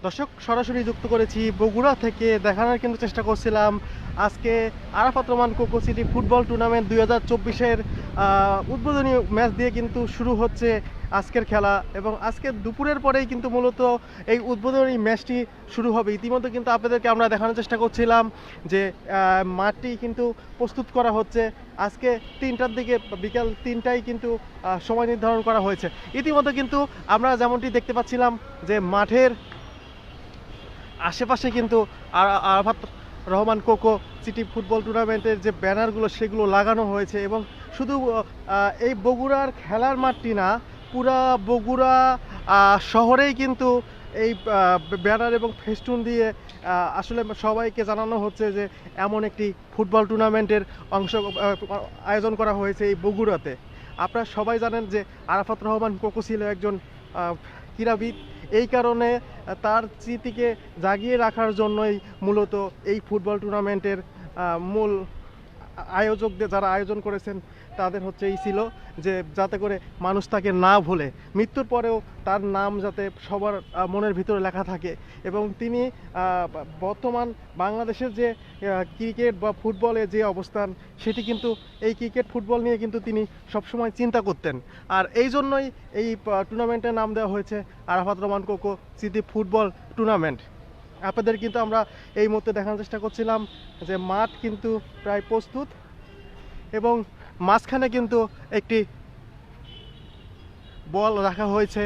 দর্শক সরাসরি যুক্ত করেছি বগুড়া থেকে, দেখানোর কিন্তু চেষ্টা করছিলাম আজকে Arafat Rahman Koko city football tournament 2024-এর উদ্বোধনী ম্যাচ দিয়ে কিন্তু শুরু হচ্ছে আজকের খেলা। এবং আজকে দুপুরের পরেই কিন্তু মূলত এই উদ্বোধনী ম্যাচটি শুরু হবে। ইতিমধ্যে কিন্তু আপনাদেরকে আমরা দেখানোর চেষ্টা করছিলাম যে মাঠটি কিন্তু প্রস্তুত করা হচ্ছে। আজকে 3টার দিকে, বিকাল 3টায় কিন্তু সময় নির্ধারণ করা হয়েছে। ইতিমধ্যে কিন্তু আমরা যেমনটি দেখতে পাচ্ছিলাম যে মাঠের আশেপাশে কিন্তু আরাফাত রহমান কোকো সিটি ফুটবল টুর্নামেন্টের যে ব্যানারগুলো সেগুলো লাগানো হয়েছে। এবং শুধু এই বগুড়ার খেলার মাঠটি না, পুরা বগুড়া শহরেই কিন্তু এই ব্যানার এবং ফেস্টুন দিয়ে আসলে সবাইকে জানানো হচ্ছে যে এমন একটি ফুটবল টুর্নামেন্টের আয়োজন করা হয়েছে এই বগুড়াতে। আপনারা সবাই জানেন যে আরাফাত রহমান কোকো ছিল একজন ক্রীড়াবিদ। এই কারণে তার স্মৃতিকে জাগিয়ে রাখার জন্যই মূলত এই ফুটবল টুর্নামেন্টের মূল আয়োজকদের যারা আয়োজন করেছেন তাদের হচ্ছে এই ছিল যে যাতে করে মানুষ তাকে না ভুলে, মৃত্যুর পরেও তার নাম যাতে সবার মনের ভিতরে লেখা থাকে। এবং তিনি বর্তমান বাংলাদেশের যে ক্রিকেট বা ফুটবলে যে অবস্থান, সেটি কিন্তু এই ক্রিকেট ফুটবল নিয়ে কিন্তু তিনি সবসময় চিন্তা করতেন। আর এই জন্যই এই টুর্নামেন্টের নাম দেওয়া হয়েছে Arafat Rahman Koko city football tournament. আপনাদের কিন্তু আমরা এই মুহূর্তে দেখানোর চেষ্টা করছিলাম যে মাঠ কিন্তু প্রায় প্রস্তুত এবং মাঝখানে কিন্তু একটি বল রাখা হয়েছে।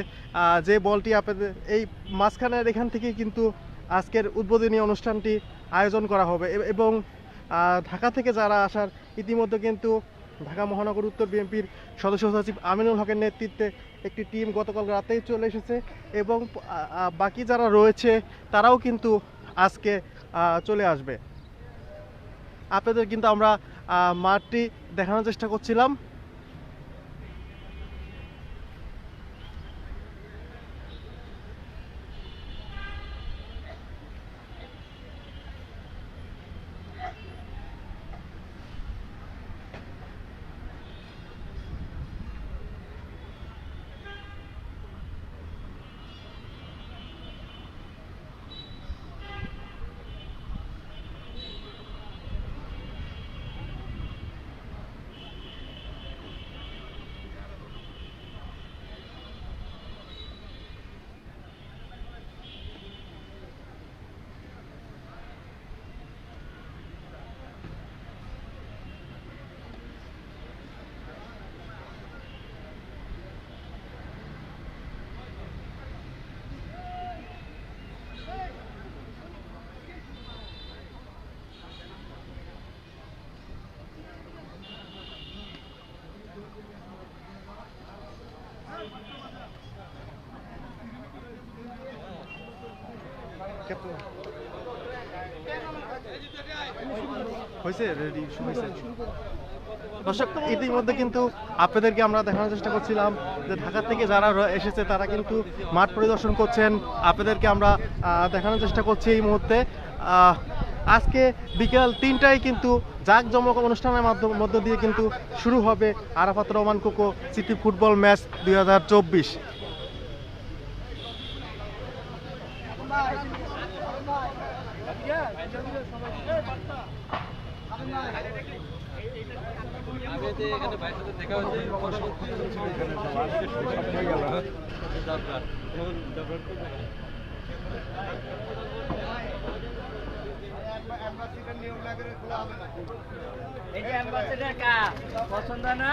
যে বলটি আপনাদের এই মাঝখানের এখান থেকে কিন্তু আজকের উদ্বোধনী অনুষ্ঠানটি আয়োজন করা হবে। এবং ঢাকা থেকে যারা আসার, ইতিমধ্যে কিন্তু ঢাকা মহানগর উত্তর বিএনপির সদস্য সচিব আমিনুল হকের নেতৃত্বে একটি টিম গতকাল রাতেই চলে এসেছে। এবং বাকি যারা রয়েছে তারাও কিন্তু আজকে চলে আসবে। আপনাদের কিন্তু আমরা মাঠটি দেখানোর চেষ্টা করছিলাম। হয়েছে রেডি হয়েছে। দর্শক ইতিমধ্যে কিন্তু আপনাদেরকে আমরা দেখানোর চেষ্টা করছিলাম যে ঢাকা থেকে যারা এসেছে তারা কিন্তু মাঠ পরিদর্শন করছেন। আপনাদেরকে আমরা দেখানোর চেষ্টা করছি এই মুহূর্তে। আজকে বিকাল 3টায় কিন্তু জাঁকজমক অনুষ্ঠানের মধ্য দিয়ে কিন্তু শুরু হবে Arafat Rahman Koko city football match 2024। পছন্দ না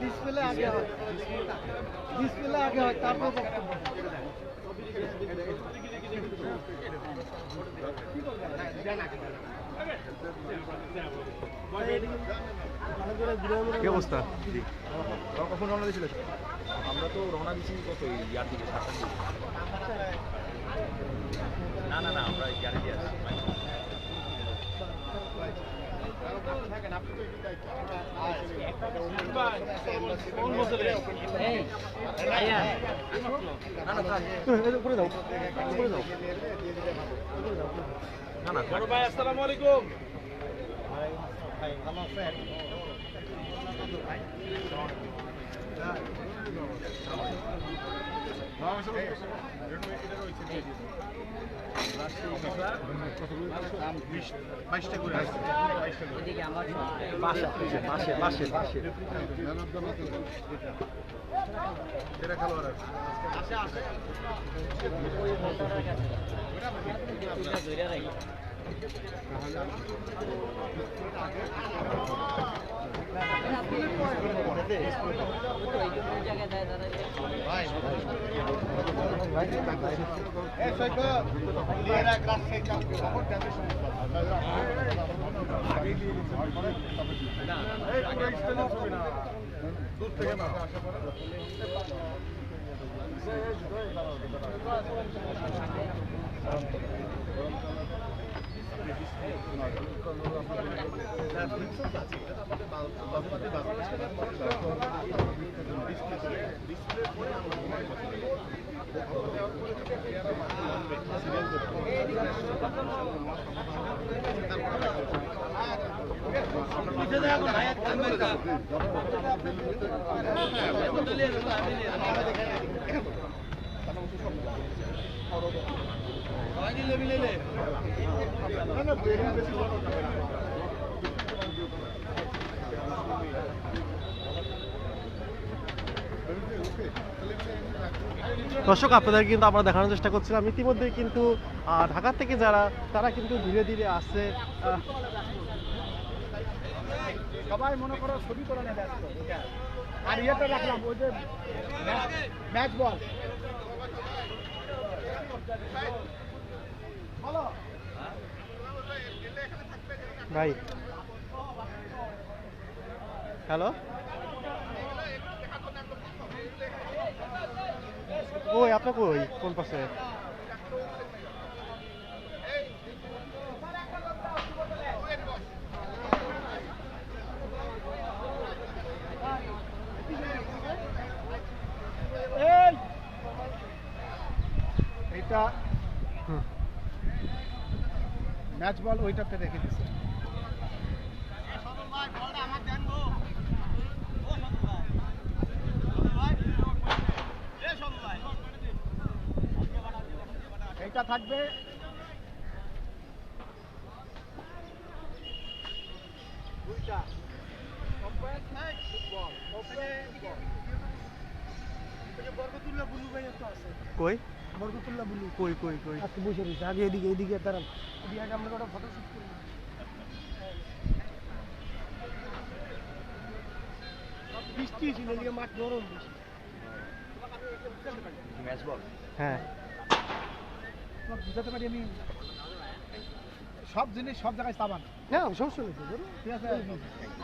ডিসপ্লে আগে হয়, ডিসপ্লে আগে হয়, তারপর কি অবস্থা? কখন রওনা দিয়েছিল? আমরা তো রওনা দিয়েছি কত ইয়ার দিকে 7টার দিকে। না না না, আমরা ইয়ারে দিয়ে আসছি। বড় ভাই আসসালামু আলাইকুম। দর্শক, আপনাদের কিন্তু আমরা দেখানোর চেষ্টা করছিলাম ইতিমধ্যে কিন্তু ঢাকা থেকে যারা তারা কিন্তু ধীরে ধীরে আসছে। সবাই মনে করো ছবি তোলা নেবে আর ইয়েটা রাখলাম ওই যে ম্যাচ বল। ভাই হ্যালো, ওই আপনার কই কোন পাশে? এইটা ম্যাচ বল ওইটাতে রেখে দিচ্ছে। এইটা থাকবে কই বরকতুল্লাহ বুলু কই কই কই আজকে বসে রয়েছে আগে এদিকে এদিকে দাঁড়ান এদিকে আগে আমরা একটা ফটো শুট করি। বৃষ্টি ছিল এদিকে মাঠ গরম বেশি। Match ball? হ্যাঁ, বুঝাতে পারি আমি সব জিনিস সব জায়গায় সাবান না সমস্যা নেই তো, ধরো। ঠিক আছে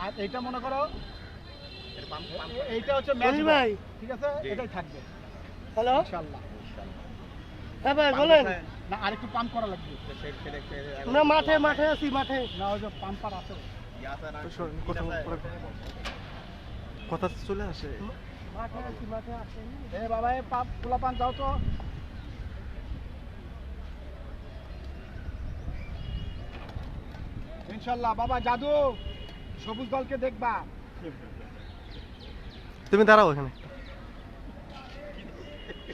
আর এইটা মনে করো এইটা হচ্ছে মনির ভাই। ঠিক আছে এটাই থাকবে হ্যালো, ইনশাআল্লাহ হ্যাঁ ভাই বলেন। না আরেকটু পাম্প করা লাগবে না মাঠে মাঠে আছি, মাঠে। না ওই যে পাম্পার আছে কথা চলে আসে। মাঠে আছি মাঠে আছে এ বাবা এ পাপ পোলা পান যাও তো ইনশাআল্লাহ বাবা জাদু সবুজ দলকে দেখবা তুমি দাঁড়াও এখানে।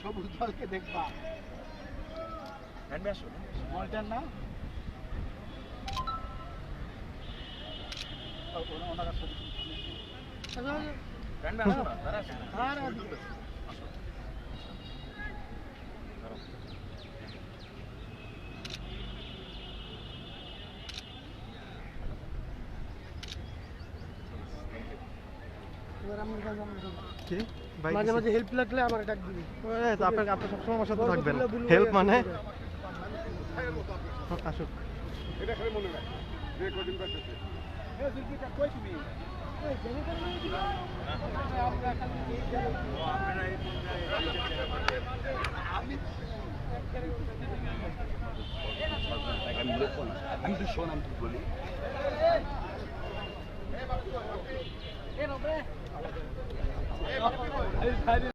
সবুজ দলকে দেখবা মলটেন না ওনারা সবুজ আর এদিকে। কি ভাই, মাঝে মাঝে হেল্প লাগলে আমার ডাক দিবি। আপনার আপনি সবসময় আমার সাথে থাকবেন। হেল্প মানে আসুক। এটা খালি মনে রাখ যে কদিন বাঁচতেছে এ জিলপিটা কই তুমি এই জেনে করে নিয়ে দিবা আমরা খালি আমি তো শোন আমি বলি এ বাবা এ বাবা